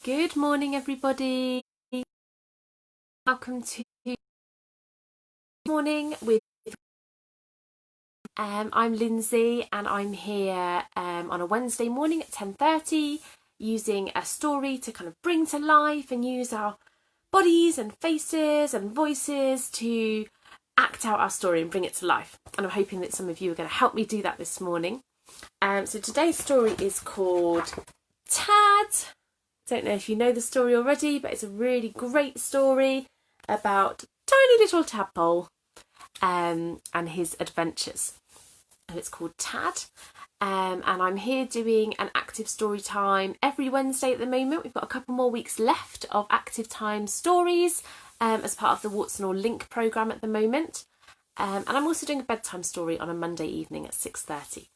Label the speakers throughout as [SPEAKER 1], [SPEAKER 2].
[SPEAKER 1] Good morning, everybody. Welcome to Morning with I'm Lindsay, and I'm here on a Wednesday morning at 10:30 using a story to kind of bring to life and use our bodies and faces and voices to act out our story and bring it to life. And I'm hoping that some of you are going to help me do that this morning. So today's story is called Tad. Don't know if you know the story already, but it's a really great story about tiny little tadpole and his adventures. And it's called Tad. And I'm here doing an active story time every Wednesday at the moment. We've got a couple more weeks left of active time stories as part of the Warts and All Link programme at the moment. And I'm also doing a bedtime story on a Monday evening at 6:30.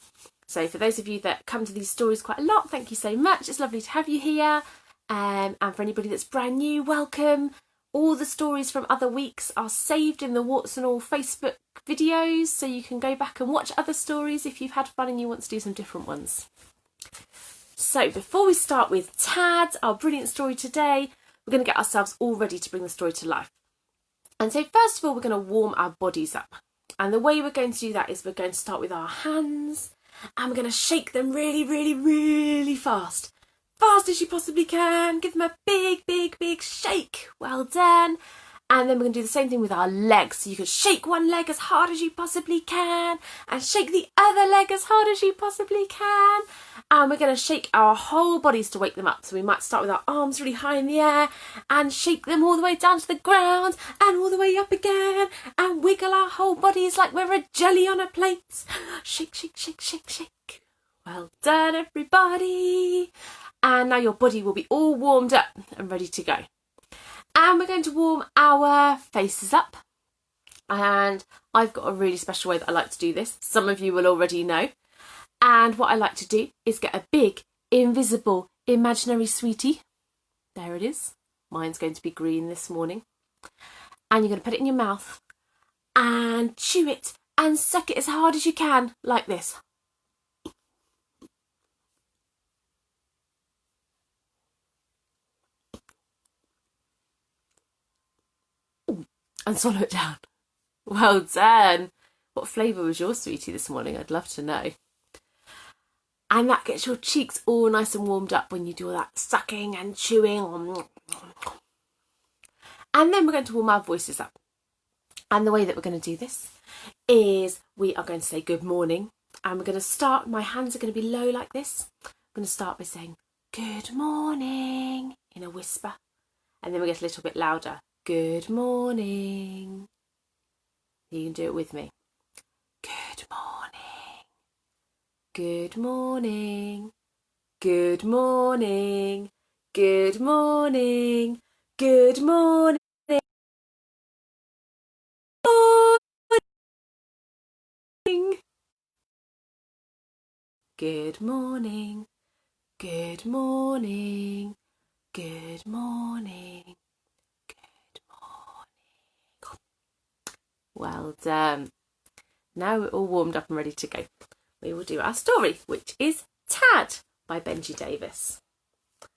[SPEAKER 1] So for those of you that come to these stories quite a lot, thank you so much. It's lovely to have you here. And for anybody that's brand new, welcome. All the stories from other weeks are saved in the Warts and All Facebook videos, so you can go back and watch other stories if you've had fun and you want to do some different ones. So before we start with Tad, our brilliant story today, we're going to get ourselves all ready to bring the story to life. And so first of all, we're going to warm our bodies up. And the way we're going to do that is we're going to start with our hands, and we're going to shake them really, really, really fast. Fast as you possibly can. Give them a big, big, big shake. Well done. And then we're going to do the same thing with our legs. So you can shake one leg as hard as you possibly can and shake the other leg as hard as you possibly can. And we're going to shake our whole bodies to wake them up. So we might start with our arms really high in the air and shake them all the way down to the ground and all the way up again and wiggle our whole bodies like we're a jelly on a plate. Shake, shake, shake, shake, shake. Well done, everybody. And now your body will be all warmed up and ready to go. And we're going to warm our faces up. And I've got a really special way that I like to do this. Some of you will already know. And what I like to do is get a big, invisible, imaginary sweetie. There it is. Mine's going to be green this morning. And you're going to put it in your mouth and chew it and suck it as hard as you can, like this. And swallow it down. Well done. What flavour was your sweetie this morning? I'd love to know. And that gets your cheeks all nice and warmed up when you do all that sucking and chewing. And then we're going to warm our voices up. And the way that we're going to do this is we are going to say good morning. And we're going to start, my hands are going to be low like this. I'm going to start by saying good morning in a whisper. And then we get a little bit louder. Good morning. You can do it with me. Good morning. Good morning. Good morning. Good morning. Good morning. Good morning. Good morning. Good morning. Well done. Now we're all warmed up and ready to go. We will do our story, which is Tad by Benji Davies.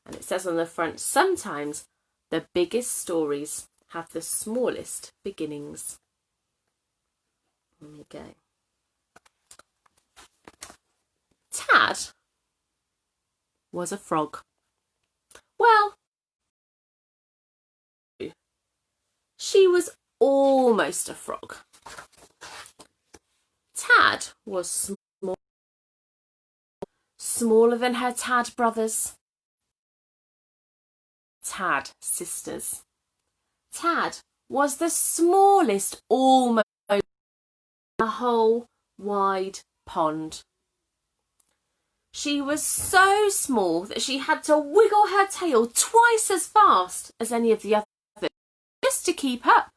[SPEAKER 1] And it says on the front, sometimes the biggest stories have the smallest beginnings. There we go. Tad was a frog. Well, she was almost a frog. Tad was smaller than her Tad brothers. Tad sisters. Tad was the smallest almost in the whole wide pond. She was so small that she had to wiggle her tail twice as fast as any of the others just to keep up.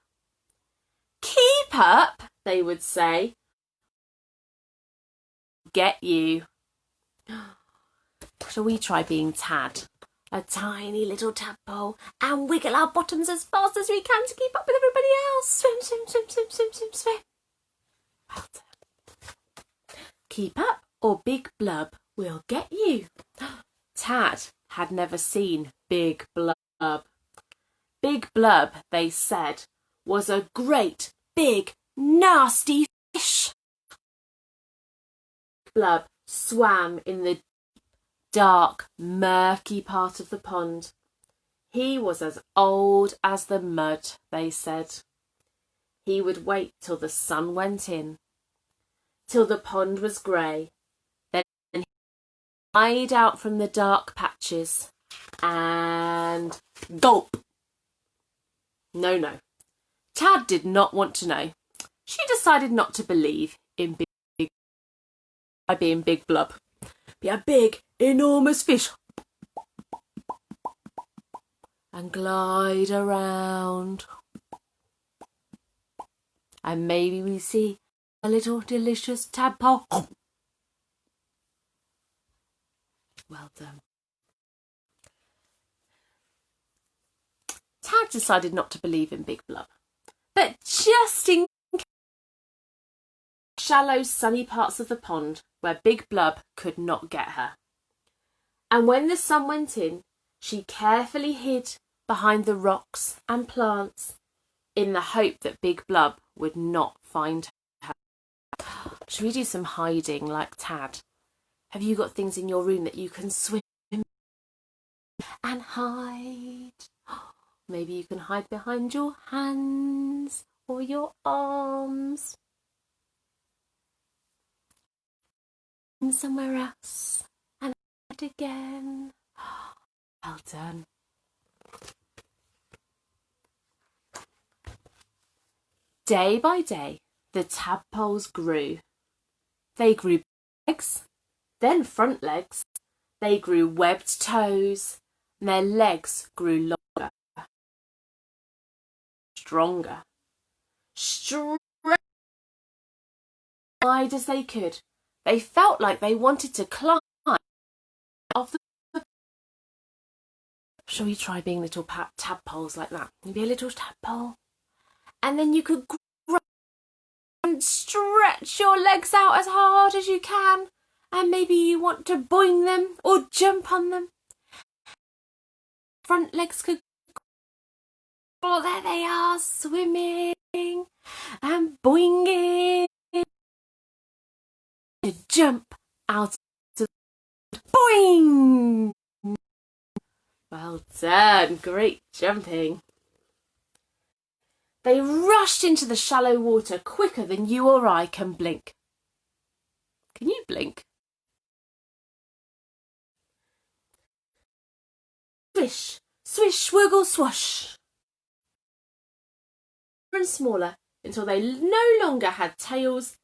[SPEAKER 1] Keep up, they would say. Get you. Shall we try being Tad? A tiny little tadpole, and wiggle our bottoms as fast as we can to keep up with everybody else. Swim, swim, swim, swim, swim, swim, swim. Well done. Keep up, or big blub will get you. Tad had never seen Big Blub. Big Blub, they said, was a great, big, nasty fish. Blub swam in the dark, murky part of the pond. He was as old as the mud, they said. He would wait till the sun went in, till the pond was grey. Then he'd hide out from the dark patches and gulp. No. Tad did not want to know. She decided not to believe in being Big Blub. Be a big, enormous fish and glide around. And maybe we see a little delicious tadpole. Well done. Tad decided not to believe in Big Blub, but just in shallow, sunny parts of the pond where Big Blub could not get her. And when the sun went in, she carefully hid behind the rocks and plants in the hope that Big Blub would not find her. Should we do some hiding like Tad? Have you got things in your room that you can swim and hide? Maybe you can hide behind your hands or your arms. And somewhere else. And hide again. Well done. Day by day, the tadpoles grew. They grew legs, then front legs. They grew webbed toes, and their legs grew longer, stronger, wide as they could. They felt like they wanted to climb off the... Shall we try being little tadpoles like that? Maybe a little tadpole. And then you could grow and stretch your legs out as hard as you can. And maybe you want to boing them or jump on them. Front legs could... Oh, there they are, swimming and boinging. To jump out of... Boing! Well done, great jumping. They rushed into the shallow water quicker than you or I can blink. Can you blink? Swish, swish, swiggle, swoosh. And smaller until they no longer had tails.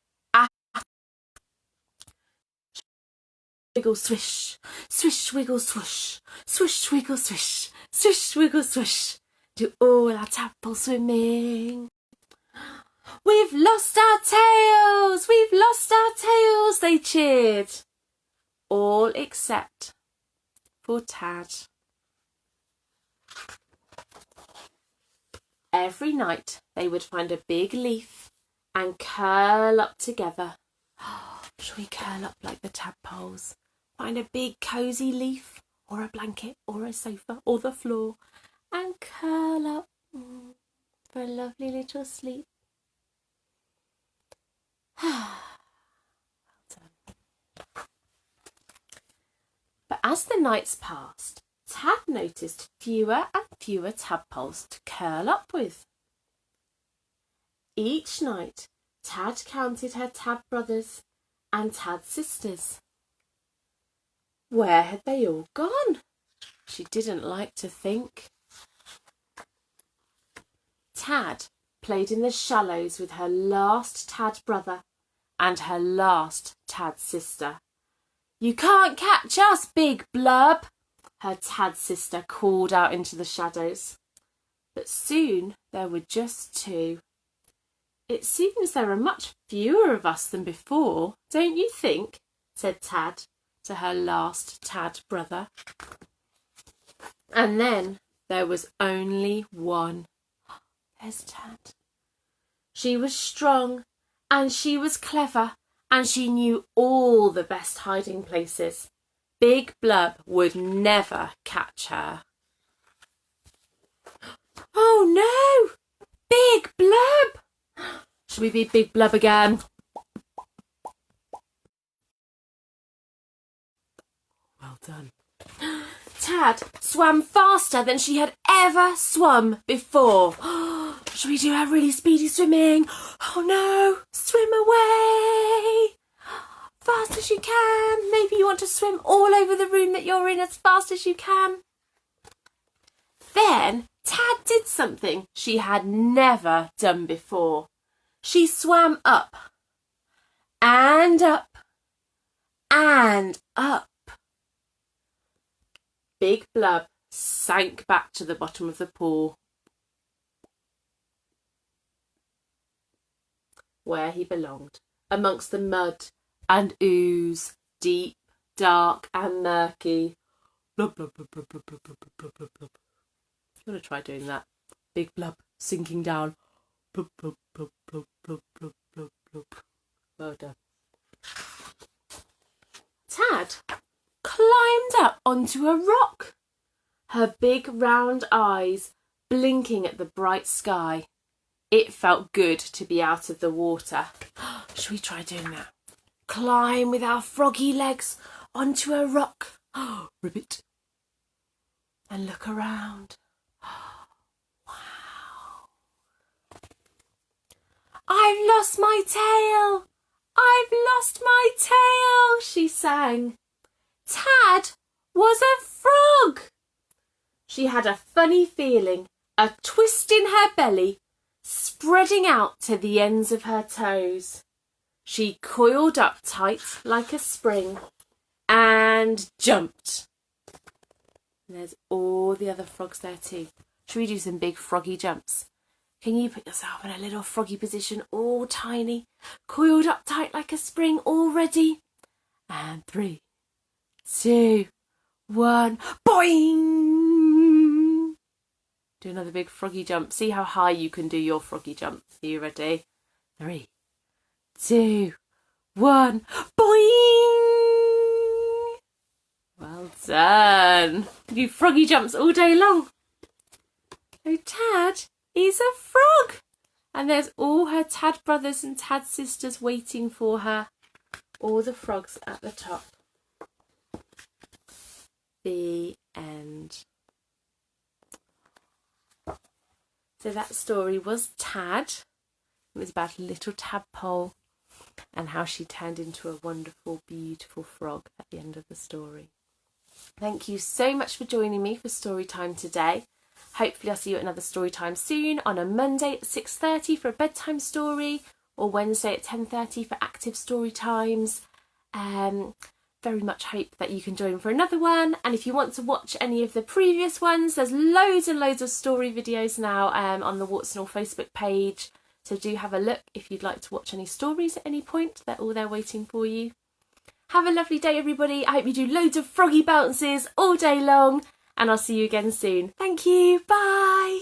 [SPEAKER 1] Wiggle, swish, swish, wiggle, swoosh, swish, wiggle, swish, swish, wiggle, swish. Do all our tadpoles swimming. We've lost our tails! We've lost our tails! They cheered. All except for Tad. Every night they would find a big leaf and curl up together. Shall we curl up like the tadpoles? Find a big cosy leaf or a blanket or a sofa or the floor and curl up for a lovely little sleep. Well done. But as the nights passed, Tad noticed fewer and fewer tadpoles to curl up with. Each night, Tad counted her tad brothers and tad sisters. Where had they all gone? She didn't like to think. Tad played in the shallows with her last tad brother and her last tad sister. You can't catch us, Big Blub, her tad sister called out into the shadows. But soon there were just two. It seems there are much fewer of us than before, don't you think? Said Tad to her last tad brother. And then there was only one. There's Tad. She was strong and she was clever and she knew all the best hiding places. Big Blub would never catch her. Oh no! Big Blub! Should we be Big Blub again? Well done. Tad swam faster than she had ever swum before. Should we do our really speedy swimming? Oh no! Swim away! Fast as you can. Maybe you want to swim all over the room that you're in as fast as you can. Then Tad did something she had never done before. She swam up and up and up. Big Blub sank back to the bottom of the pool, where he belonged, amongst the mud and ooze, deep, dark and murky. Blub, blub, blub, blub, blub, blub, blub, blub, blub, blub. I'm going to try doing that. Big Blub sinking down. Blub, blub, blub, blub, blub, blub, blub, blub. Well done. Tad climbed up onto a rock, her big round eyes blinking at the bright sky. It felt good to be out of the water. Shall we try doing that? Climb with our froggy legs onto a rock. Ribbit. And look around. Wow. I've lost my tail. I've lost my tail, she sang. Tad was a frog. She had a funny feeling, a twist in her belly, spreading out to the ends of her toes. She coiled up tight like a spring and jumped. And there's all the other frogs there too. Should we do some big froggy jumps? Can you put yourself in a little froggy position, all tiny, coiled up tight like a spring, all ready? And 3, 2, 1, boing! Do another big froggy jump. See how high you can do your froggy jump. Are you ready? 3, 2, 1, boing! Well done. Do froggy jumps all day long. Oh, Tad is a frog. And there's all her Tad brothers and Tad sisters waiting for her. All the frogs at the top. The end. So that story was Tad. It was about a little tadpole and how she turned into a wonderful, beautiful frog at the end of the story. Thank you so much for joining me for story time today. Hopefully I'll see you at another story time soon, on a Monday at 6:30 for a bedtime story, or Wednesday at 10:30 for active story times. Very much hope that you can join for another one. And if you want to watch any of the previous ones, there's loads and loads of story videos now on the Warts and All Facebook page. So do have a look if you'd like to watch any stories at any point. They're all there waiting for you. Have a lovely day, everybody. I hope you do loads of froggy bounces all day long. And I'll see you again soon. Thank you. Bye.